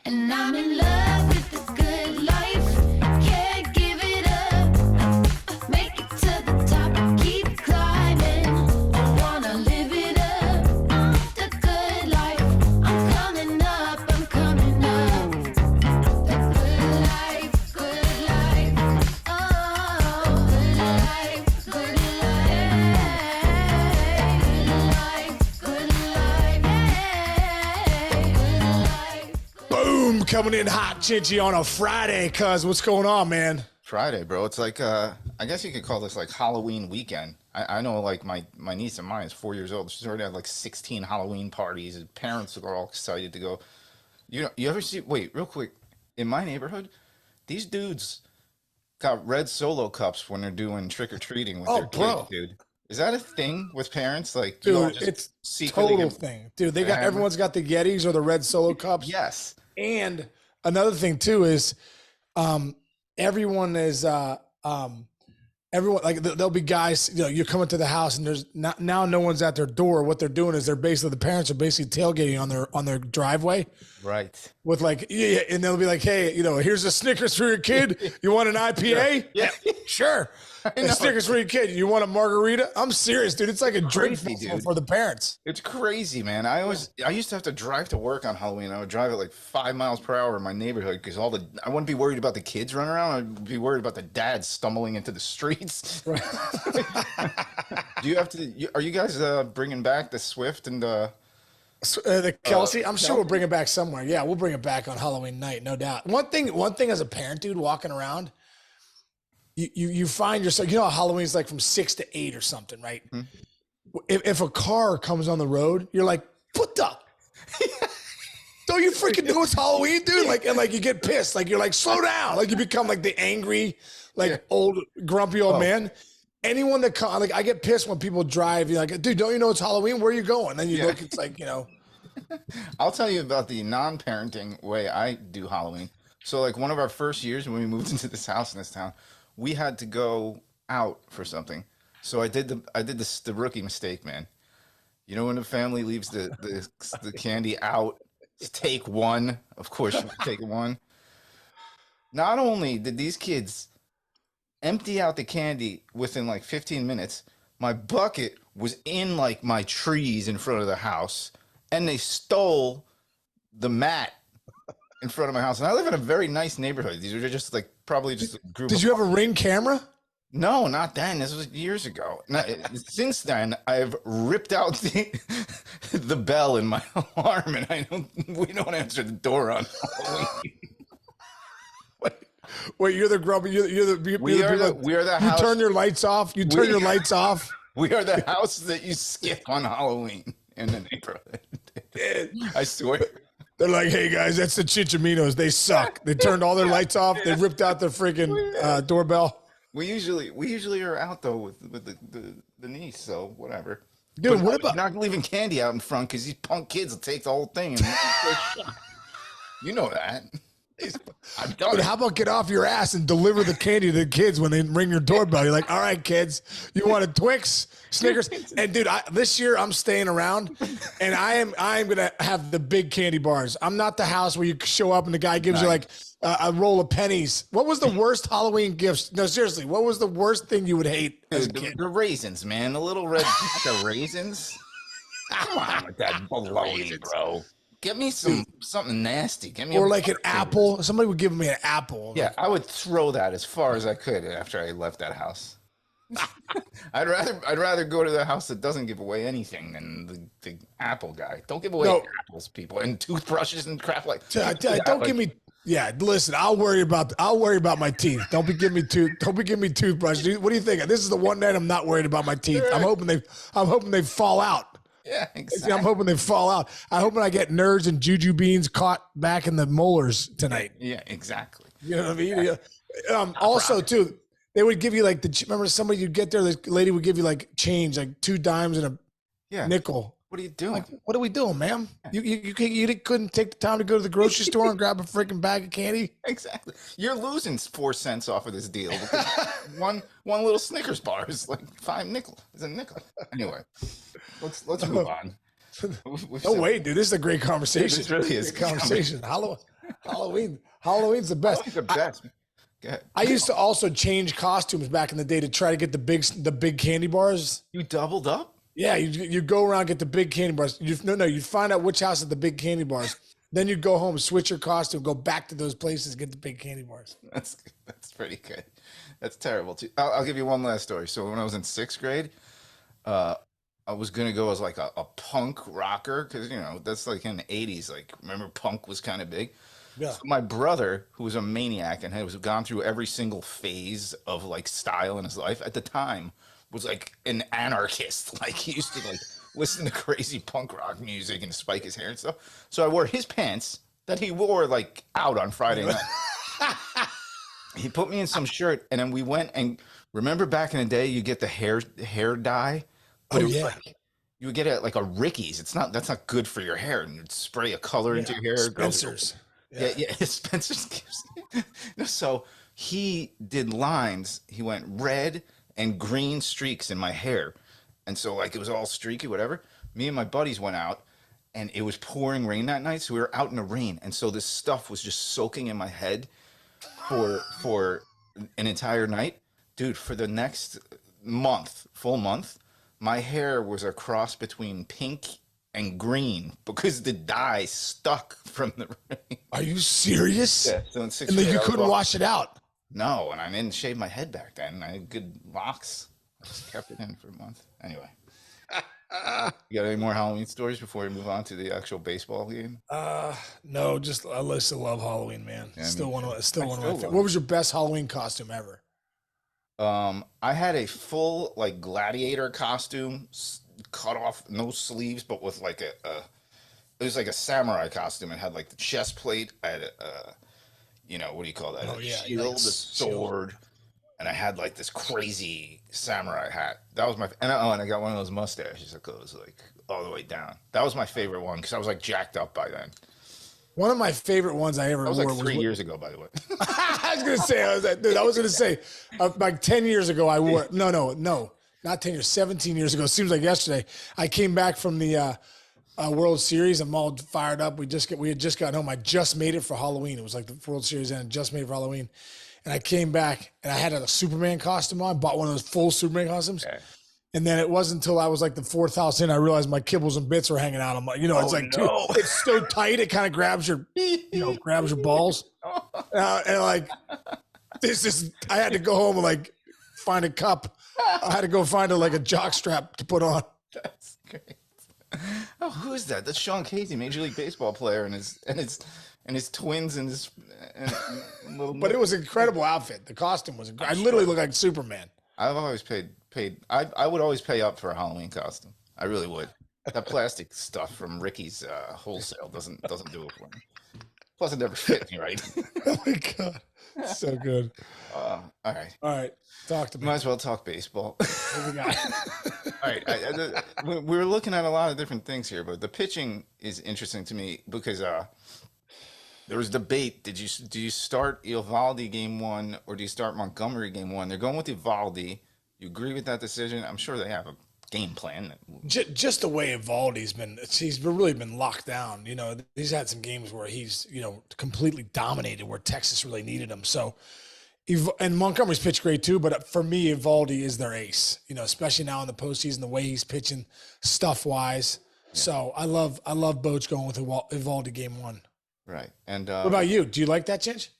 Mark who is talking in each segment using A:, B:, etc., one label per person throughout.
A: And I'm in love with the good life. Can't give it up. Make it to the top, keep climbing. I wanna live it up. The good life. I'm coming up, I'm coming up. The good life, good life. Oh, good life, good life. Good life, good life.
B: Boom, coming in hot, Chinchy, on a Friday, cuz what's going on, man?
C: Friday, bro. It's like I guess you could call this like Halloween weekend. I know like my niece of mine is 4 years old. She's already had like 16 Halloween parties, and parents are all excited to go. You ever see? Wait, real quick. In my neighborhood, these dudes got red Solo cups when they're doing trick or treating with their
B: bro.
C: kids, dude. Is that a thing with parents? Like, you all
B: Dude,
C: just
B: it's
C: secretly
B: total
C: get-
B: thing. Dude, they got
C: hammered?
B: everyone's got the Yetis or the red Solo cups.
C: Yes.
B: And another thing too is everyone is everyone, like there'll be guys, you know, you come into the house and there's not, now no one's at their door. What they're doing is the parents are basically tailgating on their driveway
C: Right.
B: with like, yeah, and they'll be like, hey, you know, here's a Snickers for your kid. You want an IPA?
C: Yeah.
B: Sure. And
C: know.
B: Snickers for your kid. You want a margarita? I'm serious, dude. It's like a drink
C: Crazy,
B: festival
C: dude.
B: for the parents.
C: It's crazy, man. I used to have to drive to work on Halloween. I would drive at like 5 miles per hour in my neighborhood because I wouldn't be worried about the kids running around. I'd be worried about the dads stumbling into the streets. Do you have to? Are you guys bringing back the Swift and the?
B: The Kelsey, I'm sure we'll bring it back somewhere. Yeah, we'll bring it back on Halloween night, no doubt. One thing as a parent, dude, walking around, you find yourself, you know, how Halloween's like from 6 to 8 or something, right? If a car comes on the road, you're like, what the? Don't you freaking know it's Halloween, dude? Like, and like you get pissed, like you're like, slow down, like you become like the angry, like old grumpy old man. Anyone that like I get pissed when people drive. You're like, dude, don't you know it's Halloween? Where are you going? Then you look, it's like, you know.
C: I'll tell you about the non-parenting way I do Halloween. So like one of our first years when we moved into this house in this town, we had to go out for something. So I did the rookie mistake, man. You know when the family leaves the candy out, take one. Of course you take one. Not only did these kids empty out the candy within like 15 minutes, my bucket was in like my trees in front of the house, and they stole the mat in front of my house. And I live in a very nice neighborhood. These are just like probably just a group.
B: Did you have a Ring camera?
C: No, not then. This was years ago. Since then, I've ripped out the bell in my alarm, and we don't answer the door on Halloween.
B: Wait, you're the grumpy.
C: We are the
B: You
C: house.
B: turn your lights off. You turn your lights off.
C: We are the house that you skip on Halloween in the neighborhood. I swear.
B: They're like, hey guys, that's the Chinchaminos. They suck. They turned all their lights off. They ripped out their freaking doorbell.
C: We usually are out though with the niece, so whatever.
B: Dude,
C: But
B: what about?
C: not leaving candy out in front because these punk kids will take the whole thing. You know that. I've done
B: Dude,
C: it.
B: how about get off your ass and deliver the candy to the kids when they ring your doorbell? You're like, all right, kids, you want a Twix, Snickers? And dude, this year I'm staying around, and I am gonna have the big candy bars. I'm not the house where you show up and the guy gives you like a roll of pennies. What was the worst Halloween gifts? No, seriously, what was the worst thing you would hate as a kid?
C: The raisins, man. The little red pack of raisins. Come on with that baloney, bro. Get me something nasty. Get me
B: Or like an apple. Somebody would give me an apple.
C: Yeah, I would throw that as far as I could after I left that house. I'd rather go to the house that doesn't give away anything than the apple guy. Don't give away apples, people, and toothbrushes and crap like.
B: Don't give me. Yeah, listen. I'll worry about my teeth. Don't be giving me toothbrush. Dude, what do you think? This is the one night I'm not worried about my teeth. I'm hoping they fall out.
C: Yeah, exactly.
B: I'm hoping they fall out. I'm hoping I get nerds and juju beans caught back in the molars tonight.
C: Yeah, exactly.
B: You know what I mean? Yeah. Also, too, they would give you like remember somebody you'd get there, the lady would give you like change, like 2 dimes and a nickel.
C: What are you doing?
B: Like, what are we doing, ma'am? You couldn't take the time to go to the grocery store and grab a freaking bag of candy?
C: Exactly. You're losing 4 cents off of this deal. Because one little Snickers bar is like 5 nickels. It's a nickel. Anyway, let's move on.
B: No way, dude. This is a great conversation.
C: This really is
B: Great conversation. Halloween's the best.
C: Halloween's the best. Go ahead.
B: I used to also change costumes back in the day to try to get the big candy bars.
C: You doubled up?
B: Yeah, you go around, get the big candy bars. You'd find out which house had the big candy bars. Then you'd go home, switch your costume, go back to those places, get the big candy bars.
C: That's pretty good. That's terrible too. I'll give you one last story. So when I was in 6th grade, I was gonna go as like a punk rocker because that's like in the 80s. Like remember, punk was kind of big.
B: Yeah.
C: So my brother, who was a maniac and had gone through every single phase of like style in his life at the time, was like an anarchist. Like he used to like listen to crazy punk rock music and spike his hair and stuff. So I wore his pants that he wore like out on Friday night. He put me in some shirt, and then we went and remember back in the day, you get the hair dye. But
B: Oh
C: it was
B: yeah.
C: like, you would get it like a Ricky's. That's not good for your hair, and you'd spray a color into your hair.
B: Spencer's.
C: Yeah. Spencer's gives. So he did lines. He went red and green streaks in my hair, and so like it was all streaky, whatever. Me and my buddies went out, and it was pouring rain that night, so we were out in the rain, and so this stuff was just soaking in my head for an entire night, dude. For the next full month, my hair was a cross between pink and green because the dye stuck from the rain.
B: Are you serious?
C: Yeah, so in 6th
B: And then
C: grade,
B: you
C: I was
B: couldn't wash it out.
C: No, and I didn't shave my head back then. I had good locks. I just kept it in for a month. Anyway. You got any more Halloween stories before we move on to the actual baseball game?
B: No, just I still love Halloween, man.
C: Yeah,
B: still
C: me
B: one of
C: too.
B: still
C: I
B: one of
C: still
B: my favorite.
C: love
B: What was your best Halloween costume ever?
C: I had a full like gladiator costume, cut off, no sleeves, but with like it was like a samurai costume. It had like the chest plate. I had what do you call that?
B: Oh,
C: A
B: yeah,
C: shield,
B: like
C: a sword, and I had like this crazy samurai hat. That was and I got one of those mustaches that goes like all the way down. That was my favorite one because I was like jacked up by then.
B: One of my favorite ones I ever
C: That was
B: wore
C: like 3
B: was
C: years ago, by the way.
B: I was gonna say, like 10 years ago, I wore, no, not 10 years, 17 years ago. Seems like yesterday. I came back from the World Series. I'm all fired up. We had just got home. I just made it for Halloween. It was like the World Series and just made it for Halloween. And I came back and I had a Superman costume on, bought one of those full Superman costumes.
C: Okay.
B: And then it wasn't until I was like the 4th house in, I realized my kibbles and bits were hanging out. I'm like, it's like, dude, it's so tight. It kind of grabs your, grabs your balls. And like, I had to go home and like find a cup. I had to go find like a jock strap to put on.
C: That's great. Oh, who is that? That's Sean Casey, Major League Baseball player, and his twins and his little.
B: But it was an incredible outfit. The costume was, I literally looked like Superman.
C: I've always paid. I would always pay up for a Halloween costume. I really would. That plastic stuff from Ricky's wholesale doesn't do it for me. Plus, it never fit me right.
B: Oh my God. So good.
C: All right.
B: All right. Talk to me.
C: Might as well talk baseball.
B: What we got?
C: All right. We're looking at a lot of different things here, but the pitching is interesting to me because there was debate. Do you start Eovaldi game 1 or do you start Montgomery game 1? They're going with Eovaldi. You agree with that decision? I'm sure they have a game plan.
B: Just the way Evaldi's he's really been locked down. He's had some games where he's, completely dominated where Texas really needed him. So, and Montgomery's pitched great too, but for me, Evaldi is their ace, especially now in the postseason, the way he's pitching stuff wise. Yeah. So I love Boach going with Evaldi game 1.
C: Right. And
B: what about you? Do you like that change?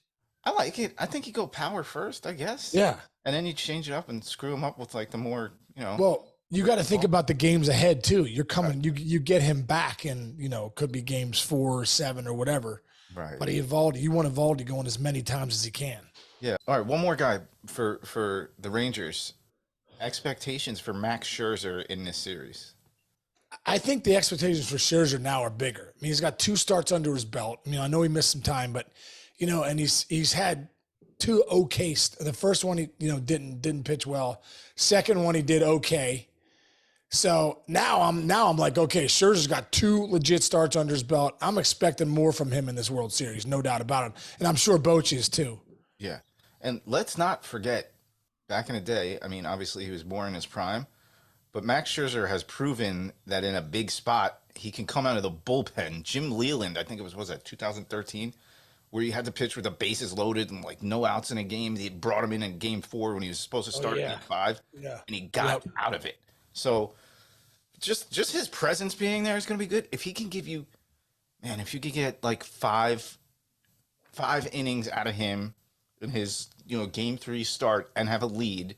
C: I like it. I think you go power first, I guess.
B: Yeah.
C: And then you change it up and screw them up with like the more,
B: Well, you got to think about the games ahead too. You're coming, right. You get him back and, could be games 4 or 7 or whatever.
C: Right.
B: But you want Evaldi going as many times as he can.
C: Yeah. All right. One more guy for the Rangers. Expectations for Max Scherzer in this series.
B: I think the expectations for Scherzer now are bigger. I mean, he's got 2 starts under his belt. I know he missed some time, but and he's had 2 okay. The first one he didn't pitch well. Second one he did okay. So now I'm like, okay, Scherzer's got 2 legit starts under his belt. I'm expecting more from him in this World Series, no doubt about it. And I'm sure Bochy is too.
C: Yeah. And let's not forget, back in the day, I mean, obviously he was born in his prime, but Max Scherzer has proven that in a big spot, he can come out of the bullpen. Jim Leland, I think it was that 2013, where you had to pitch with the bases loaded and like no outs in a game. They brought him in game 4 when he was supposed to start
B: yeah.
C: game 5,
B: Yeah.
C: and he got out of it. So just his presence being there is going to be good. If he can give you, man, if you could get like five innings out of him in his game 3 start and have a lead,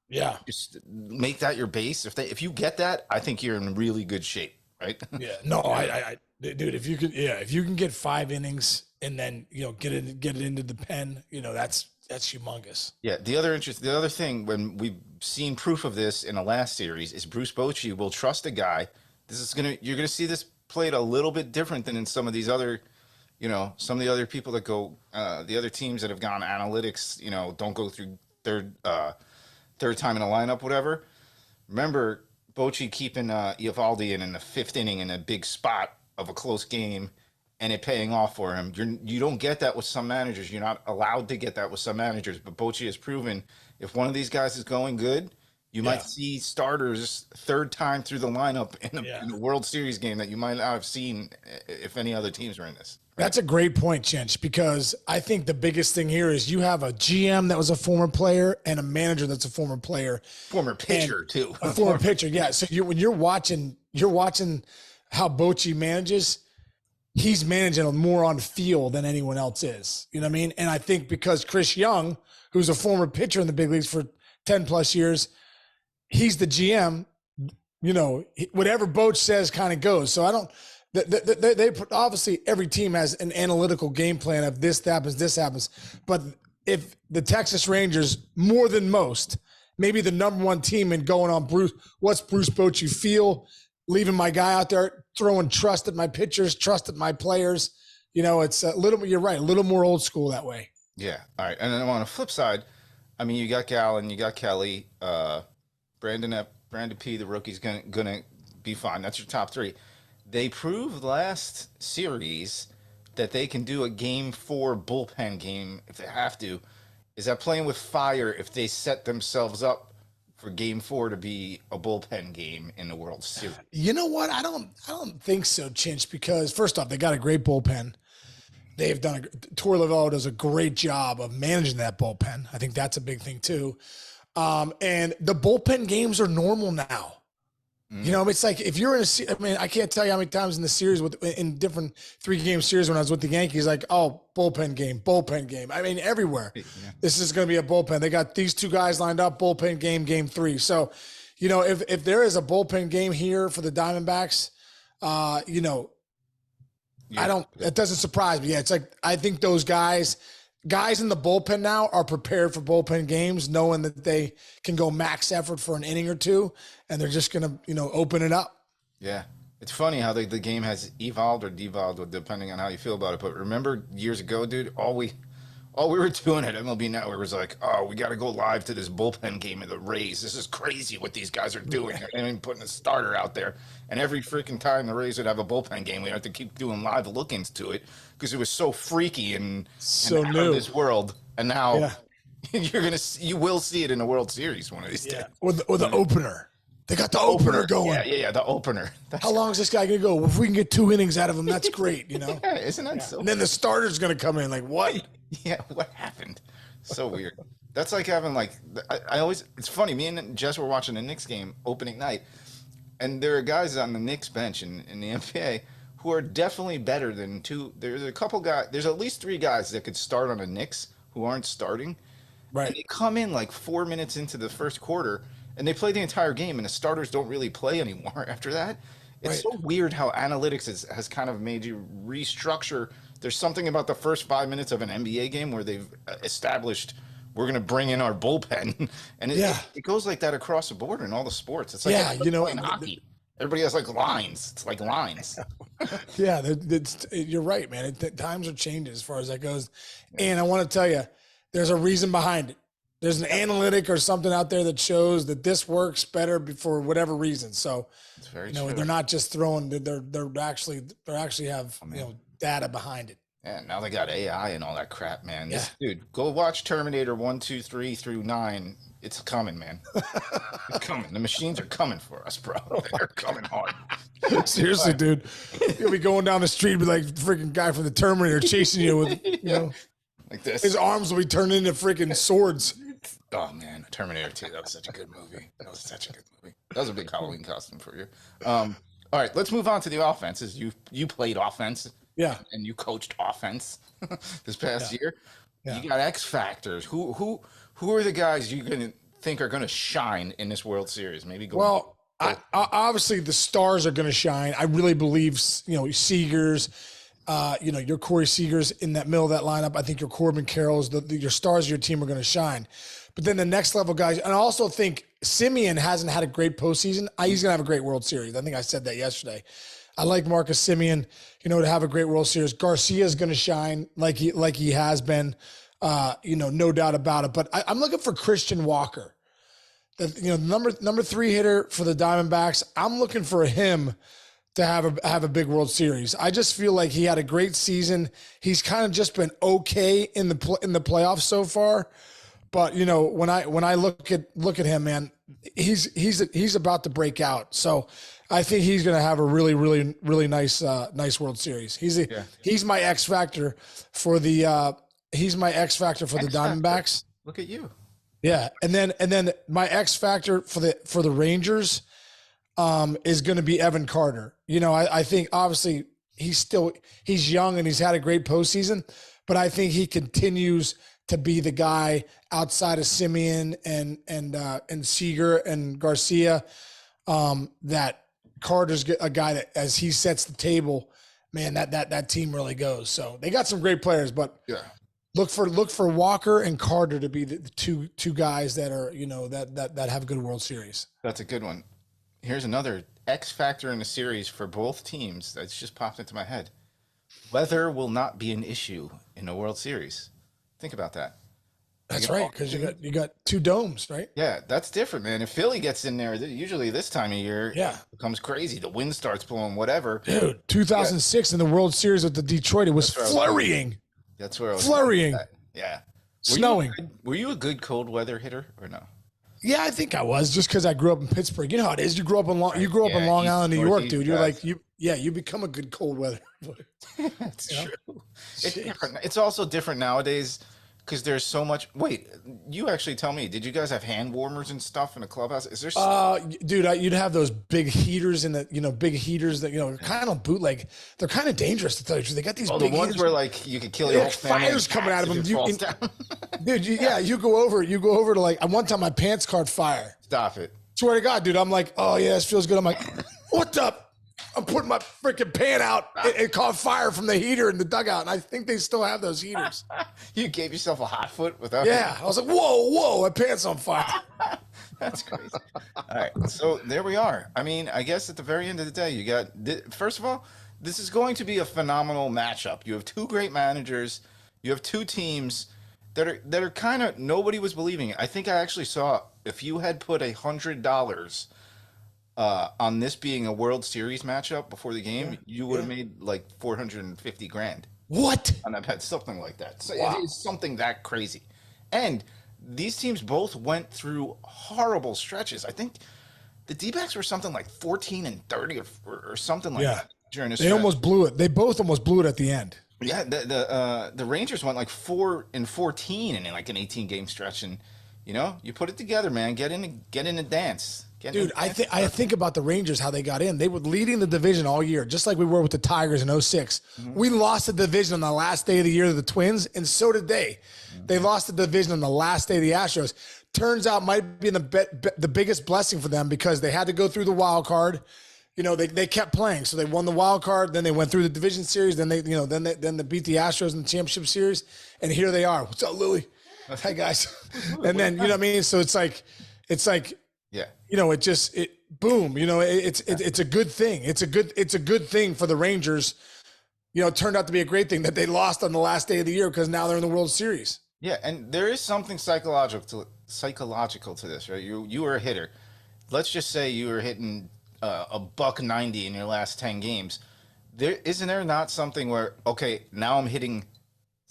B: Yeah.
C: just make that your base. If you get that, I think you're in really good shape, right?
B: Yeah. No, dude, if you can get 5 innings and then get it into the pen, that's humongous.
C: Yeah. The other thing, when we've seen proof of this in the last series, is Bruce Bochy will trust a guy. You're gonna see this played a little bit different than in some of these other, some of the other people that go, the other teams that have gone analytics, don't go through third time in a lineup, whatever. Remember Bochy keeping Eovaldi in the 5th inning in a big spot of a close game, and it paying off for him. You don't get that with some managers. You're not allowed to get that with some managers. But Bochy has proven if one of these guys is going good, you might see starters 3rd time through the lineup in the World Series game that you might not have seen if any other teams were in this.
B: That's a great point, Chinch, because I think the biggest thing here is you have a GM that was a former player and a manager that's a former player.
C: Former pitcher, too.
B: A former pitcher, yeah. So when you're watching how Bochy manages, he's managing more on field than anyone else is. You know what I mean? And I think because Chris Young, who's a former pitcher in the big leagues for 10 plus years, he's the GM, whatever Boch says kind of goes. So I don't, they obviously every team has an analytical game plan of this happens. But if the Texas Rangers, more than most, maybe the number 1 team in going on what's Bruce Bochy feel, leaving my guy out there, throwing trust at my pitchers, trust at my players. It's a little, you're right, a little more old school that way.
C: Yeah. All right. And then on the flip side, I mean, you got Gallen, you got Kelly, Brandon P, the rookie's gonna be fine. That's your top 3. They proved last series that they can do a game 4 bullpen game if they have to. Is that playing with fire if they set themselves up for game 4 to be a bullpen game in the World Series?
B: You know what? I don't think so, Chinch, because first off, they got a great bullpen. They've done Torey Lovullo does a great job of managing that bullpen. I think that's a big thing too. And the bullpen games are normal now. It's like if you're in I can't tell you how many times in the series in different 3-game series when I was with the Yankees, like, oh, bullpen game. I mean, everywhere. Yeah. This is going to be a bullpen. They got these 2 guys lined up, bullpen game 3. So, if there is a bullpen game here for the Diamondbacks, it doesn't surprise me. Yeah, it's like I think those guys in the bullpen now are prepared for bullpen games, knowing that they can go max effort for an inning or 2, and they're just going to, open it up.
C: Yeah. It's funny how the game has evolved or devolved depending on how you feel about it. But remember years ago, dude, all we were doing at MLB Network was like, oh, we got to go live to this bullpen game of the Rays. This is crazy what these guys are doing. They're even putting a starter out there. And every freaking time the Rays would have a bullpen game, we had to keep doing live look-ins to it because it was so freaky and
B: so
C: out
B: new
C: of this world. And now you will see it in the World Series one of these days.
B: Or the opener. They got the opener going.
C: Yeah, the opener.
B: How long is this guy going to go? If we can get 2 innings out of him, that's great,
C: Yeah, isn't that so?
B: And then the starter's going to come in like, what?
C: Yeah, what happened? So weird. That's like having I always, it's funny, me and Jess were watching the Knicks game opening night, and there are guys on the Knicks bench in the NBA who are definitely better than 2. There's a couple guys, there's at least 3 guys that could start on the Knicks who aren't starting.
B: Right.
C: And they come in like 4 minutes into the first quarter, and they play the entire game, and the starters don't really play anymore after that. It's so weird how analytics has kind of made you restructure. There's something about the first 5 minutes of an NBA game where they've established we're going to bring in our bullpen. And it goes like that across the board in all the sports. It's like playing hockey. Everybody has like lines. It's like lines.
B: Yeah, you're right, man. Times are changing as far as that goes. And I want to tell you, there's a reason behind it. There's an analytic or something out there that shows that this works better for whatever reason. So,
C: it's very true.
B: They're not just throwing. They're actually have data behind it.
C: Yeah, now they got AI and all that crap, man. Dude, go watch Terminator 1, 2, 3 through 9. It's coming, man. It's coming. The machines are coming for us, bro. They're coming hard.
B: Seriously, dude. You'll be going down the street, be like the freaking guy from the Terminator chasing you with, you know,
C: Like this.
B: his arms will be turned into freaking swords.
C: Oh man, Terminator 2. That was such a good movie. That was such a good movie. That was a big Halloween costume for you. All right, let's move on to the offenses. You played offense
B: Yeah.
C: and you coached offense this past year.
B: Yeah.
C: You got X factors. Who are the guys you gonna think are gonna shine in this World Series? Maybe go.
B: Well, obviously the stars are going to shine. I really believe, you know, Seegers, you know, your Corey Seegers in that middle of that lineup. I think your Corbin Carrolls, your stars of your team are going to shine. But then the next level guys, and I also think Simeon hasn't had a great postseason. He's going to have a great World Series. I think I said that yesterday. I like Marcus Simeon, you know, to have a great World Series. Garcia is going to shine like he has been, you know, no doubt about it. But I'm looking for Christian Walker. You know, number 3 hitter for the Diamondbacks. I'm looking for him to have a big World Series. I just feel like he had a great season. He's kind of just been okay in the playoffs so far. But you know, when I look at him, man, he's about to break out. So I think he's going to have a really nice World Series. He's my X factor for the Diamondbacks.
C: Look at you.
B: Yeah, and then my X factor for the Rangers is going to be Evan Carter. You know, I think obviously he's young and he's had a great postseason, but I think he continues to be the guy outside of Simeon and Seager and Garcia. That Carter's a guy that as he sets the table, man, that team really goes. So they got some great players, but
C: Yeah.
B: Look for Walker and Carter to be the two guys that are, you know, that have a good World Series.
C: That's a good one. Here's another X factor in the series for both teams that's just popped into my head. Weather will not be an issue in a World Series. Think about that.
B: That's right, because you got 2 domes, right?
C: Yeah, that's different, man. If Philly gets in there, usually this time of year,
B: Yeah.
C: it becomes crazy. The wind starts blowing, whatever.
B: Dude, 2006 in the World Series with the Detroit, it was flurrying.
C: That's where I was.
B: Flurrying.
C: Yeah.
B: Snowing.
C: Were you a good cold weather hitter or no?
B: Yeah, I think I was just because I grew up in Pittsburgh. You know how it is. You grew up in Long
C: Yeah,
B: Island, New York,
C: Northeast
B: dude. You're
C: guys.
B: like you become a good cold weather.
C: That's
B: Yeah.
C: true. It's different. It's also different nowadays because there's so much. Wait, you actually tell me. Did you guys have hand warmers and stuff in the clubhouse? Is there?
B: Dude, you'd have those big heaters that you know, kind of bootleg. They're kind of dangerous to tell you the truth. They got these
C: the
B: big
C: ones
B: heaters.
C: where like you could kill your whole family.
B: Fire's coming out of them.
C: if it falls down.
B: Dude, you go over to like, one time my pants caught fire.
C: Stop it.
B: Swear to God, dude. I'm like, oh yeah, this feels good. I'm like, what's up? I'm putting my freaking pan out. It caught fire from the heater in the dugout, and I think they still have those heaters.
C: You gave yourself a hot foot without.
B: Yeah, I was like, whoa, my pants on fire.
C: That's crazy. All right, so there we are. I mean, I guess at the very end of the day, you got. First of all, this is going to be a phenomenal matchup. You have 2 great managers. You have 2 teams that are kind of nobody was believing it. I think I actually saw if you had put $100 on this being a World Series matchup before the game, you would have made like 450 grand
B: What?
C: on that bet, something like that. So
B: Wow.
C: it is something that crazy. And these teams both went through horrible stretches. I think the D-backs were something like 14-30 or something like
B: Yeah.
C: that during this.
B: They almost blew it. They both almost blew it at the end.
C: Yeah, the Rangers went like 4-14 in like an 18-game stretch, and you know, you put it together, man. Get in the dance.
B: Dude, I think about the Rangers, how they got in. They were leading the division all year, just like we were with the Tigers in 06. We lost the division on the last day of the year to the Twins, and so did they. They lost the division on the last day of the Astros. Turns out might be the biggest blessing for them because they had to go through the wild card. You know, they kept playing, so they won the wild card. Then they went through the division series. Then they beat the Astros in the championship series, and here they are. What's up, Lily? Hey guys. And then you know what I mean. So it's like.
C: yeah.
B: You know, boom. You know, it's a good thing. It's a good thing for the Rangers. You know, it turned out to be a great thing that they lost on the last day of the year because now they're in the World Series.
C: Yeah, and there is something psychological to this, right? You were a hitter. Let's just say you were hitting a $190 in your last 10 games. Isn't there not something where, okay, now I'm hitting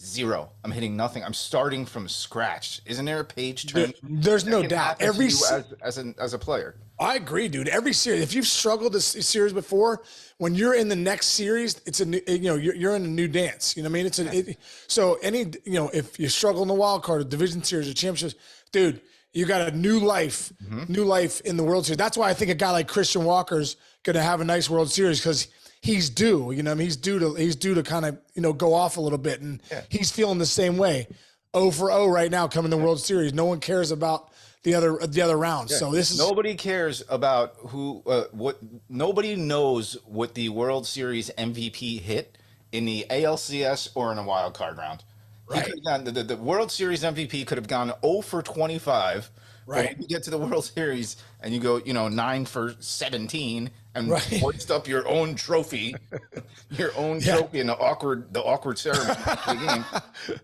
C: Zero. I'm hitting nothing. I'm starting from scratch. Isn't there a page turn?
B: There's no
C: that can
B: doubt.
C: happen to
B: Every
C: you as a player.
B: I agree, dude. Every series, if you've struggled this series before, when you're in the next series, it's a new, you're in a new dance. You know what I mean? So if you struggle in the wild card, or division series, or championships, dude, you got a new life in the World Series. That's why I think a guy like Christian Walker's going to have a nice World Series because he's due. You know, I mean, he's due to kind of go off a little bit, and he's feeling the same way. 0-for-0 right now coming to the World Series. No one cares about the other rounds.
C: Yeah.
B: So this is
C: nobody cares about what nobody knows what the World Series MVP hit in the ALCS or in a wild card round. Right. The World Series MVP could have gone 0 for 25. Right. When you get to the World Series and you go, 9 for 17 and hoist up your own trophy, in the awkward ceremony of the game.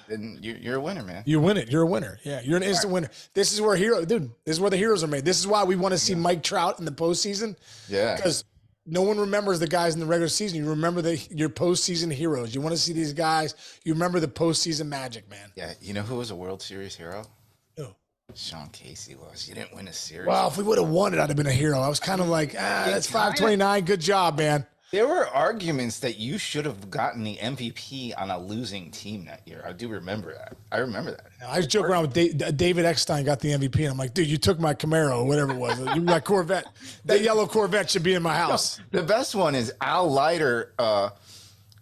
C: Then you're a winner, man.
B: You win it. You're a winner. Yeah, you're an instant winner. This is where This is where the heroes are made. This is why we want to see Mike Trout in the postseason.
C: Yeah,
B: because no one remembers the guys in the regular season. You remember your postseason heroes. You want to see these guys. You remember the postseason magic, man.
C: Yeah, you know who was a World Series hero?
B: Who?
C: Sean Casey was. You didn't win a series.
B: Well, if we would have won it, I'd have been a hero. I was kind of like, that's 529. Good job, man.
C: There were arguments that you should have gotten the MVP on a losing team that year. I do remember that. I remember that.
B: I was joking around with David Eckstein got the MVP, and I'm like, dude, you took my Camaro or whatever it was. My Corvette. That yellow Corvette should be in my house.
C: The best one is Al Leiter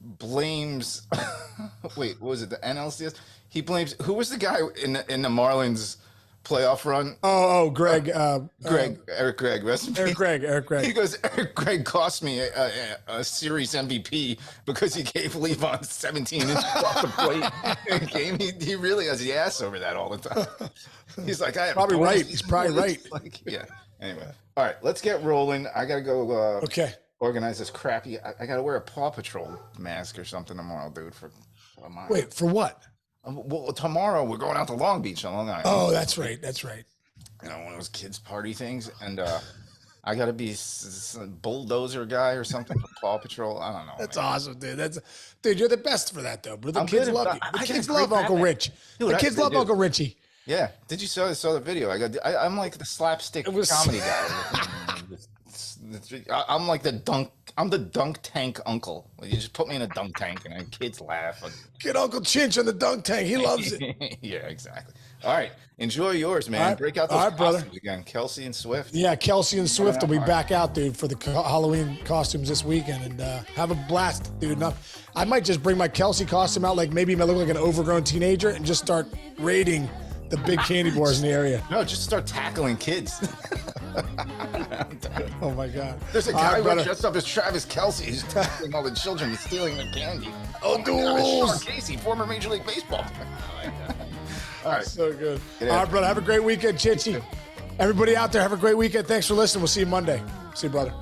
C: blames. Wait, what was it? The NLCS? He blames. Who was the guy in the Marlins playoff run?
B: Greg.
C: Eric Gregg.
B: Eric Gregg.
C: He goes, Eric Gregg cost me a series MVP because he gave Levon 17 inches off the plate in a game. He really has the ass over that all the time. He's like,
B: probably right. He's probably right.
C: Yeah. Anyway. All right, let's get rolling. I got to go organize this crappy. I got to wear a Paw Patrol mask or something tomorrow, dude, for a month.
B: Wait, for what?
C: Well, tomorrow we're going out to Long Beach on Long Island.
B: Oh, that's right.
C: One of those kids' party things, and I got to be bulldozer guy or something for Paw Patrol. I don't know.
B: That's awesome, dude. Dude, you're the best for that, though, bro. The kids love you. The kids love
C: Batman.
B: Uncle Rich.
C: Dude,
B: the kids love Uncle Richie.
C: Yeah. Did you saw the video? I'm like the slapstick comedy guy. I'm like the dunk. I'm the dunk tank uncle. You just put me in a dunk tank and kids laugh.
B: Get Uncle Chinch on the dunk tank. He loves it.
C: Yeah, exactly. All right. Enjoy yours, man.
B: Right.
C: Break out those costumes again. Kelsey and Swift.
B: Yeah, Kelsey and Swift will be back out, dude, for the Halloween costumes this weekend. And have a blast, dude. I might just bring my Kelsey costume out, like maybe I look like an overgrown teenager, and just start raiding the big candy bars in the area.
C: No, just start tackling kids.
B: Oh my God!
C: There's a guy dressed up as Travis Kelce. He's tackling all the children and stealing their candy. Oh, dude! Sean Casey, former Major League Baseball player. All right,
B: so good. All right, brother. Have a great weekend, Chichi. Everybody out there, have a great weekend. Thanks for listening. We'll see you Monday. See you, brother.